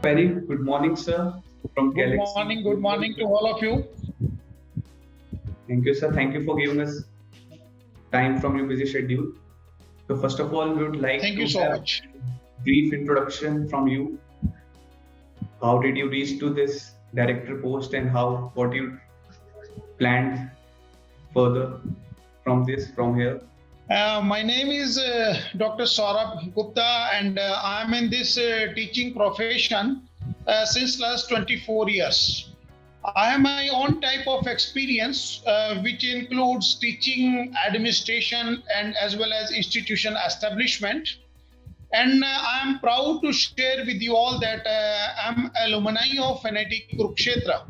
Very good morning, sir, from Galaxy. Good morning to all of you. Thank you, sir. Thank you for giving us time from your busy schedule. So, first of all, we would like Thank to you so have much. a brief introduction from you. How did you reach to this director post, and what you planned further from here? My name is Dr. Saurabh Gupta, and I am in this teaching profession since last 24 years. I have my own type of experience, which includes teaching, administration, and as well as institution establishment. And I am proud to share with you all that I am alumni of NIT Kurukshetra.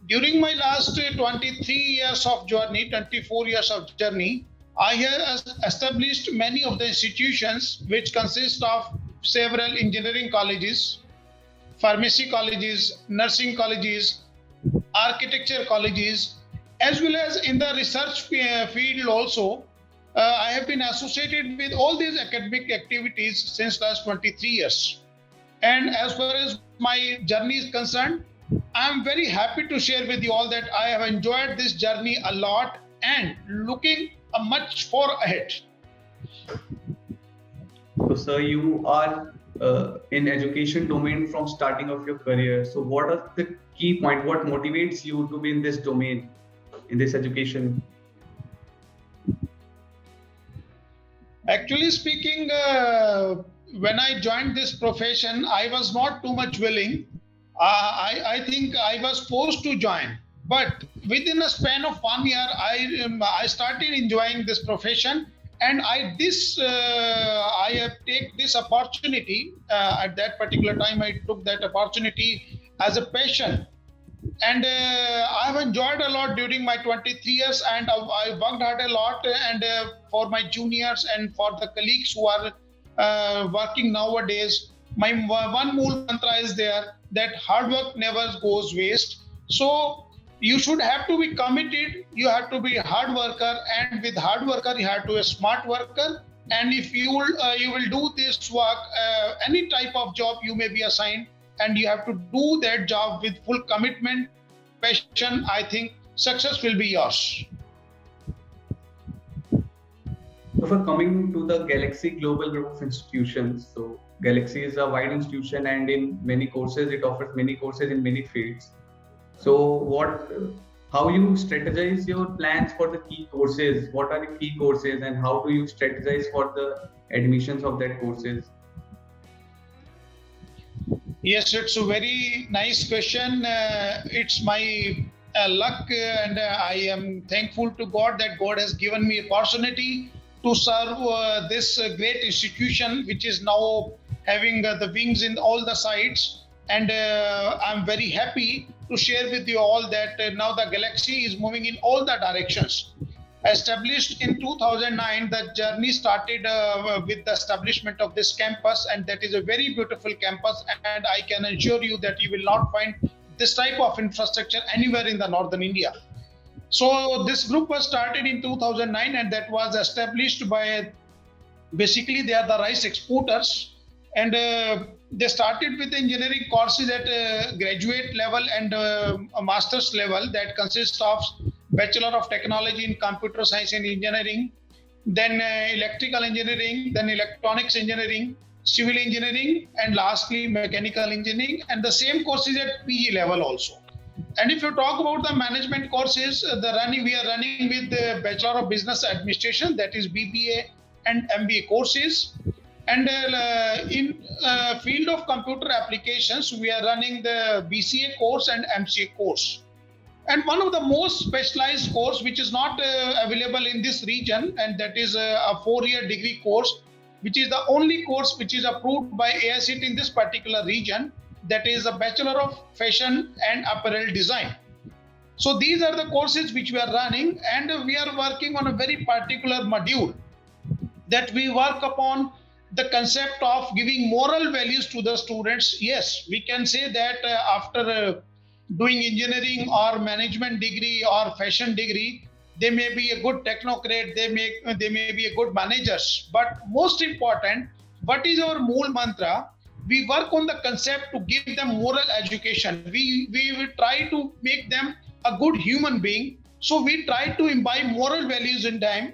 During my last 23 years of journey, 24 years of journey, I have established many of the institutions which consist of several engineering colleges, pharmacy colleges, nursing colleges, architecture colleges, as well as in the research field also. I have been associated with all these academic activities since last 23 years. And as far as my journey is concerned, I am very happy to share with you all that I have enjoyed this journey a lot and looking much far ahead. So, sir, you are in education domain from starting of your career. So, what are the key point? What motivates you to be in this domain, in this education? Actually speaking, when I joined this profession, I was not too much willing. I think I was forced to join. But within a span of 1 year, I started enjoying this profession, and I have take this opportunity at that particular time. I took that opportunity as a passion, and I have enjoyed a lot during my 23 years, and I worked hard a lot, and for my juniors and for the colleagues who are working nowadays, my one more mantra is there that hard work never goes waste. So you should have to be committed, you have to be a hard worker, and with hard worker you have to be a smart worker. And if you will do this work, any type of job you may be assigned, and you have to do that job with full commitment, passion, I think success will be yours. So, for coming to the Galaxy Global Group of Institutions, so Galaxy is a wide institution, and in many courses, it offers many courses in many fields. So, how you strategize your plans for the key courses? What are the key courses, and how do you strategize for the admissions of that courses? Yes, it's a very nice question. It's my luck, and I am thankful to God that God has given me opportunity to serve this great institution, which is now having the wings in all the sides. And I'm very happy to share with you all that now the Galaxy is moving in all the directions. Established in 2009, the journey started with the establishment of this campus, and that is a very beautiful campus, and I can assure you that you will not find this type of infrastructure anywhere in the northern India. So this group was started in 2009, and that was established by, basically they are the rice exporters, and they started with engineering courses at graduate level and a master's level that consists of Bachelor of Technology in Computer Science and Engineering, then Electrical Engineering, then Electronics Engineering, Civil Engineering, and lastly Mechanical Engineering, and the same courses at PG level also. And if you talk about the management courses, we are running with the Bachelor of Business Administration, that is BBA and MBA courses. And in field of computer applications, we are running the BCA course and MCA course. And one of the most specialized course, which is not available in this region, and that is a 4-year degree course, which is the only course which is approved by AICTE in this particular region, that is a Bachelor of Fashion and Apparel Design. So these are the courses which we are running, and we are working on a very particular module that we work upon the concept of giving moral values to the students. Yes, we can say that after doing engineering or management degree or fashion degree, they may be a good technocrat, they may be a good managers. But most important, what is our mool mantra? We work on the concept to give them moral education. We will try to make them a good human being. So we try to imbibe moral values in them.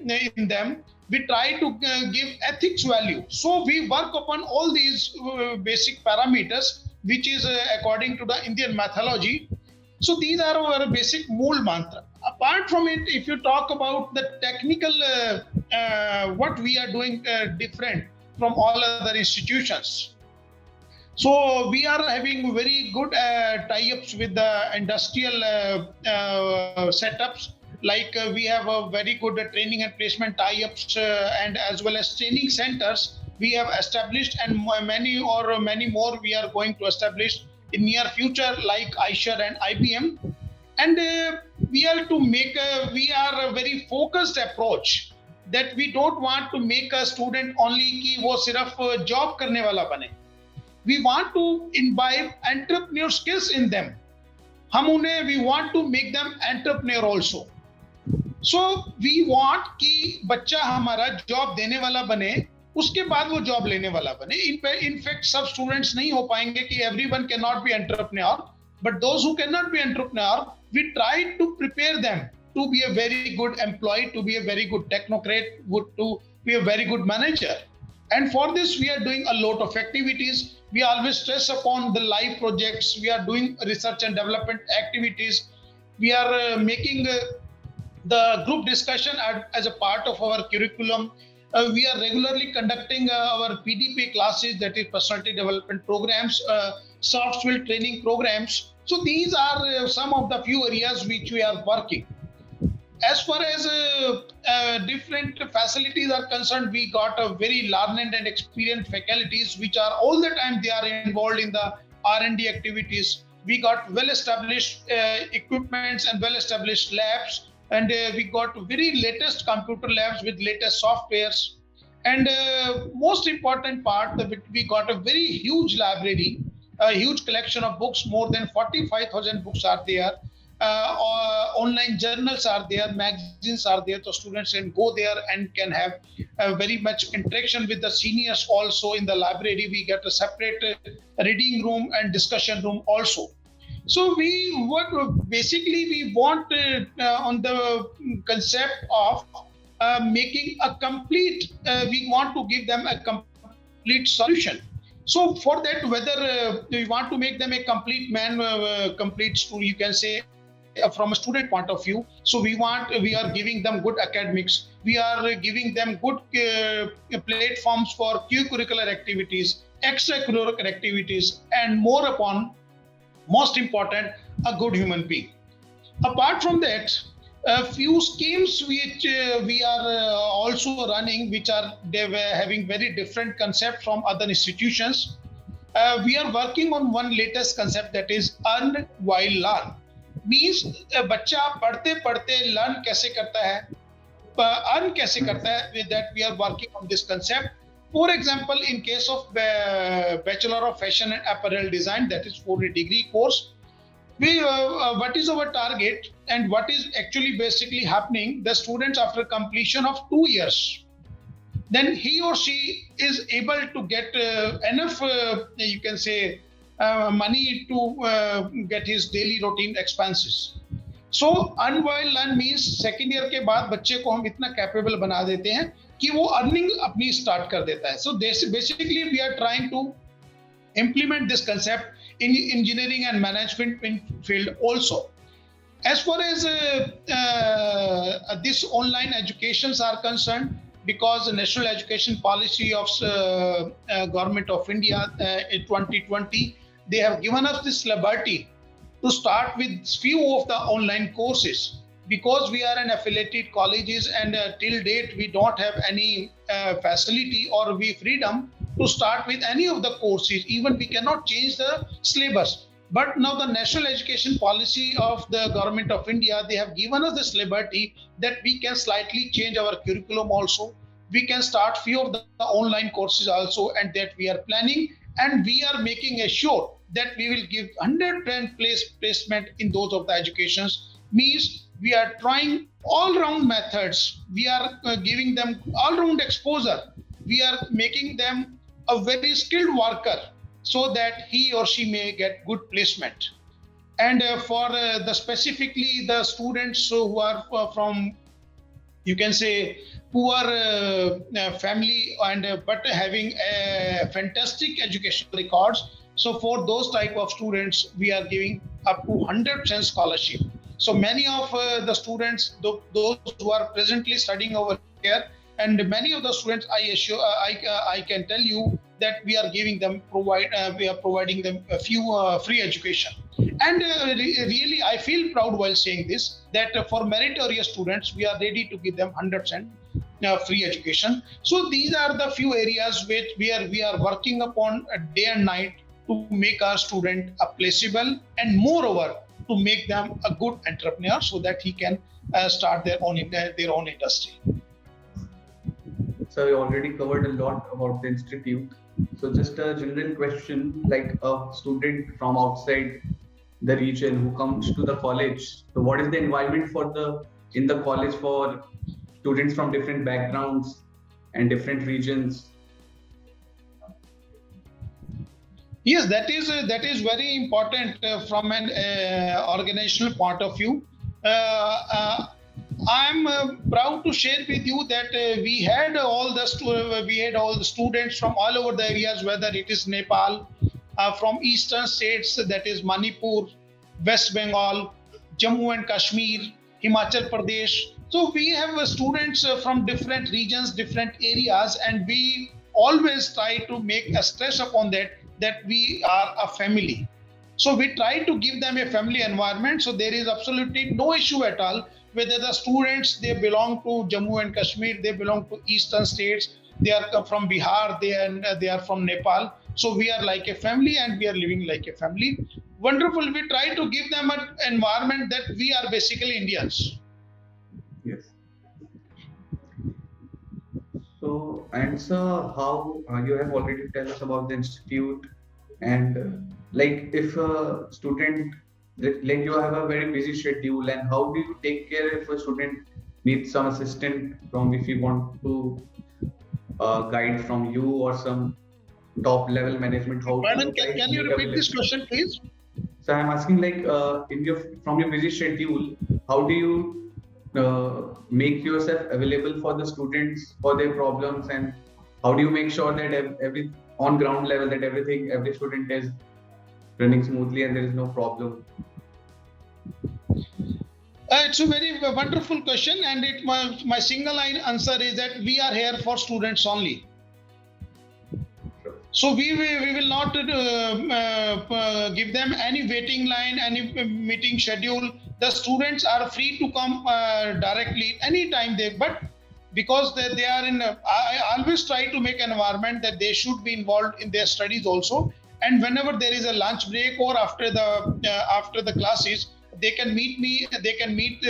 We try to give ethics value. So we work upon all these basic parameters, which is according to the Indian mythology. So these are our basic mool mantra. Apart from it, if you talk about the technical, what we are doing different from all other institutions. So we are having very good tie-ups with the industrial setups. Like we have a very good training and placement tie-ups, and as well as training centers we have established, and many more we are going to establish in near future, like Aisher and IBM. And we are a very focused approach, that we don't want to make a student only कि वो सिर्फ job करने वाला बने. We want to imbibe entrepreneur skills in them. We want to make them entrepreneur also. So we want कि बच्चा हमारा job देने वाला बने, उसके बाद वो जॉब लेने वाला बने. In fact, सब students नहीं हो पाएंगे कि everyone cannot be entrepreneur, but those who cannot be entrepreneur, we try to prepare them to be a very good employee, to be a very good technocrat, to be a very good manager. And for this, we are doing a lot of activities. We always stress upon the live projects. We are doing research and development activities. We are making the group discussion as a part of our curriculum. We are regularly conducting our PDP classes, that is personality development programs, soft skill training programs. So these are some of the few areas which we are working. As far as different facilities are concerned, we got a very learned and experienced faculties, which are all the time they are involved in the R&D activities. We got well-established equipments and well-established labs, and we got very latest computer labs with latest softwares. And most important part, we got a very huge library, a huge collection of books. More than 45,000 books are there. Online journals are there, magazines are there, so students can go there and can have very much interaction with the seniors. Also in the library, we get a separate reading room and discussion room also. So we want on the concept of making a complete, we want to give them a complete solution. So for that, whether we want to make them a complete complete student, you can say, from a student point of view. So we are giving them good academics. We are giving them good platforms for curricular activities, extracurricular activities, and more upon, most important, a good human being. Apart from that, a few schemes which we are also running, which are having very different concept from other institutions. We are working on one latest concept, that is earn while learn. Means बच्चा पढ़ते पढ़ते learn कैसे करता है, earn कैसे करता है. With that, we are working on this concept. For example, in case of Bachelor of Fashion and Apparel Design, that is for a degree course, what is our target and what is actually basically happening? The students, after completion of 2 years, then he or she is able to get enough, you can say, money to get his daily routine expenses. So earn while learn means second year के बाद बच्चे को हम इतना capable बना देते हैं कि वो earning अपनी start कर देता है. So basically we are trying to implement this concept in engineering and management field also. As far as this online educations are concerned, because the national education policy of government of India in 2020, they have given us this liberty to start with few of the online courses, because we are an affiliated colleges, and till date we don't have any facility or freedom to start with any of the courses. Even we cannot change the syllabus. But now the national education policy of the government of India, they have given us this liberty that we can slightly change our curriculum also. We can start few of the online courses also, and that we are planning, and we are making sure that we will give 100% placement in those of the educations. Means we are trying all-round methods. We are giving them all-round exposure. We are making them a very skilled worker. so that he or she may get good placement. And for the specifically the students who are from, you can say, poor family, and but having fantastic educational records, so for those type of students we are giving up to 100% scholarship. So many of the students, those who are presently studying over here, and many of the students, I can tell you that we are giving them we are providing them a few free education. And really I feel proud while saying this, that for meritorious students we are ready to give them 100% free education. So these are the few areas where we are working upon day and night to make our student a placeable, and moreover to make them a good entrepreneur, so that he can start their own industry. So we already covered a lot about the institute. So just a general question, like a student from outside the region who comes to the college. So what is the environment in the college for students from different backgrounds and different regions? Yes, that is very important from an organizational point of view. I'm proud to share with you that we had all the students from all over the areas, whether it is Nepal, from eastern states, that is Manipur, West Bengal, Jammu and Kashmir, Himachal Pradesh. So we have students from different regions, different areas, and we always try to make a stress upon that we are a family. So we try to give them a family environment. So there is absolutely no issue at all whether the students, they belong to Jammu and Kashmir, they belong to eastern states, they are from Bihar, they are from Nepal. So we are like a family and we are living like a family. Wonderful. We try to give them an environment that we are basically Indians. Yes. So, and sir, how you have already tell us about the institute, and like if a student, like you have a very busy schedule, and how do you take care if a student needs some assistant from, if you want to guide from you or some top level management, how do Madam, you guys can you make repeat this available? question, please? So I'm asking, like, in your from your busy schedule, how do you make yourself available for the students for their problems, and how do you make sure that every on ground level that every student is running smoothly and there is no problem? It's a very wonderful question, and my single line answer is that we are here for students only. So we will not give them any waiting line, any meeting schedule. The students are free to come directly anytime but because they are in, I always try to make an environment that they should be involved in their studies also. And whenever there is a lunch break or after the classes, they can meet me. They can meet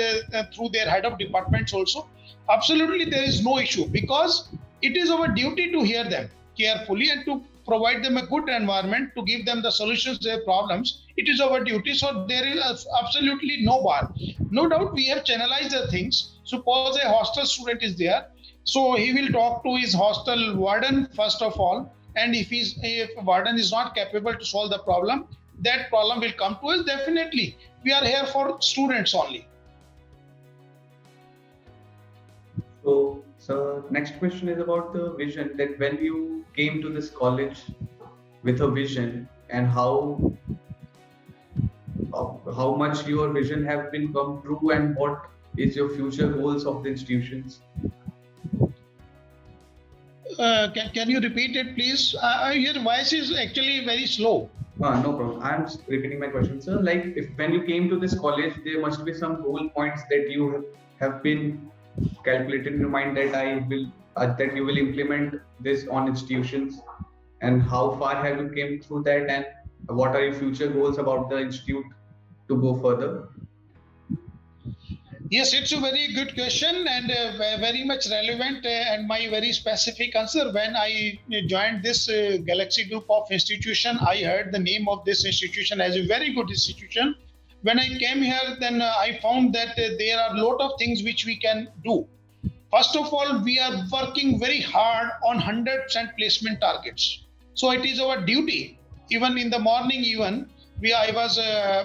through their head of departments also. Absolutely, there is no issue, because it is our duty to hear them carefully and to provide them a good environment to give them the solutions to their problems. It is our duty. So there is absolutely no bar. No doubt we have channelized the things. Suppose a hostel student is there, so he will talk to his hostel warden first of all. And if warden is not capable to solve the problem, that problem will come to us. Definitely, we are here for students only. So next question is about the vision, that when you came to this college with a vision, and how much your vision have been come true, and what is your future goals of the institutions? Can you repeat it, please? Your voice is actually very slow. No problem. I'm just repeating my question, sir. Like, if when you came to this college, there must be some goal points that you have been calculated in your mind that you will implement this on institutions, and how far have you came through that, and what are your future goals about the institute to go further? Yes, it's a very good question, and very much relevant, and my very specific answer. When I joined this Galaxy group of institution, I heard the name of this institution as a very good institution. When I came here, then I found that there are a lot of things which we can do. First of all, we are working very hard on 100% placement targets. So it is our duty Even in the morning, I was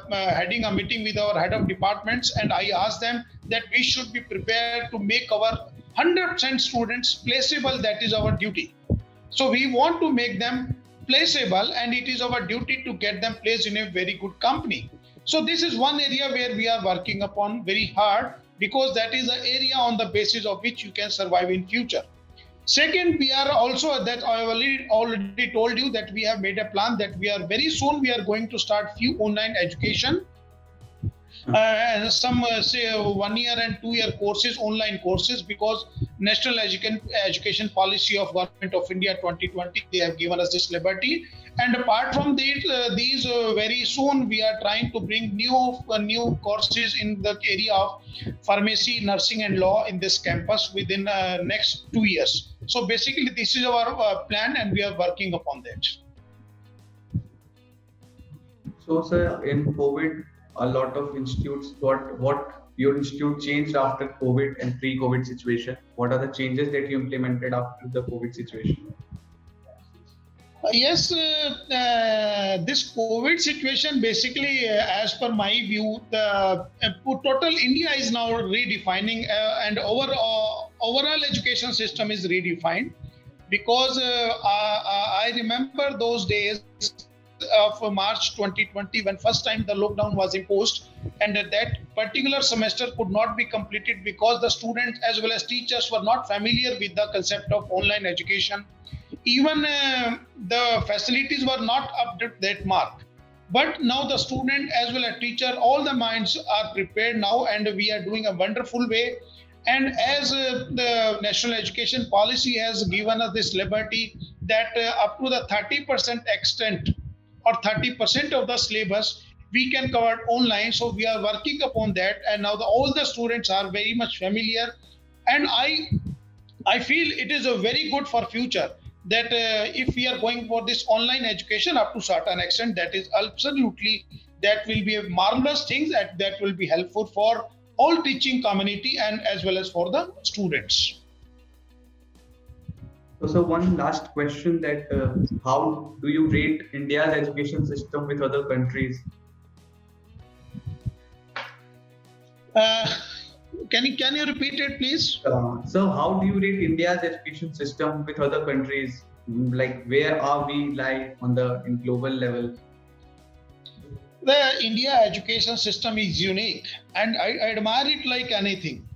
heading a meeting with our head of departments, and I asked them that we should be prepared to make our 100% students placeable. That is our duty. So we want to make them placeable, and it is our duty to get them placed in a very good company. So this is one area where we are working upon very hard, because that is an area on the basis of which you can survive in future. Second, we are also, that I already told you, that we have made a plan that we are very soon we are going to start few online education, some say 1 year and 2 year courses, online courses, because National Education Policy of Government of India 2020, they have given us this liberty. And apart from these, very soon we are trying to bring new courses in the area of pharmacy, nursing, and law in this campus within next 2 years. So basically, this is our plan, and we are working upon that. So, sir, in COVID, a lot of institutes what your institute changed after COVID and pre-COVID situation? What are the changes that you implemented after the COVID situation? Yes, this COVID situation, basically, as per my view, the total India is now redefining, and overall education system is redefined, because I remember those days of March 2020, when first time the lockdown was imposed, and that particular semester could not be completed because the students as well as teachers were not familiar with the concept of online education. Even the facilities were not up to that mark. But now the student as well as teacher, all the minds are prepared now, and we are doing a wonderful way. And as the National Education Policy has given us this liberty that up to the 30% extent or 30% of the syllabus we can cover online. So we are working upon that, and now all the students are very much familiar. And I feel it is a very good for future, that if we are going for this online education up to certain extent, that is absolutely, that will be a marvelous thing, that will be helpful for all teaching community and as well as for the students. So, one last question, that how do you rate India's education system with other countries? Can you repeat it, please? So, how do you rate India's education system with other countries? Like, where are we like on the in global level? The India education system is unique, and I admire it like anything,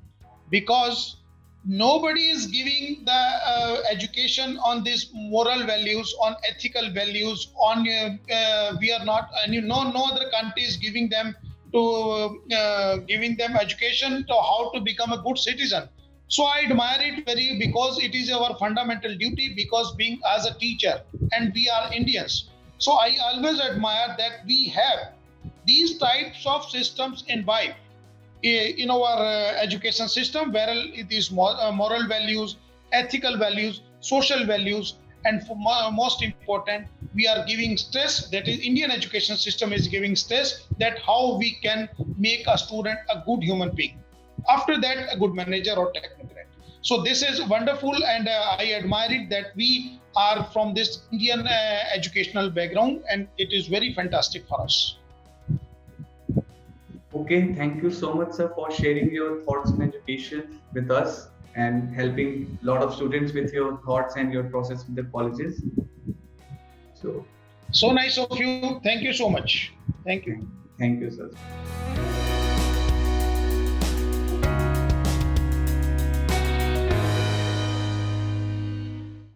because nobody is giving the education on these moral values, on ethical values, on we are not, and no other country is giving them education to how to become a good citizen. So I admire it very, because it is our fundamental duty, because being as a teacher, and we are Indians. So I always admire that we have these types of systems in our education system, where it is moral values, ethical values, social values, and most important, we are giving stress, that is Indian education system is giving stress, that how we can make a student a good human being, after that a good manager or technocrat. So this is wonderful, and I admire it that we are from this Indian educational background, and it is very fantastic for us. Okay, thank you so much, sir, for sharing your thoughts on education with us and helping a lot of students with your thoughts and your process with the colleges. So nice of you. Thank you so much. Thank you. thank you, sir.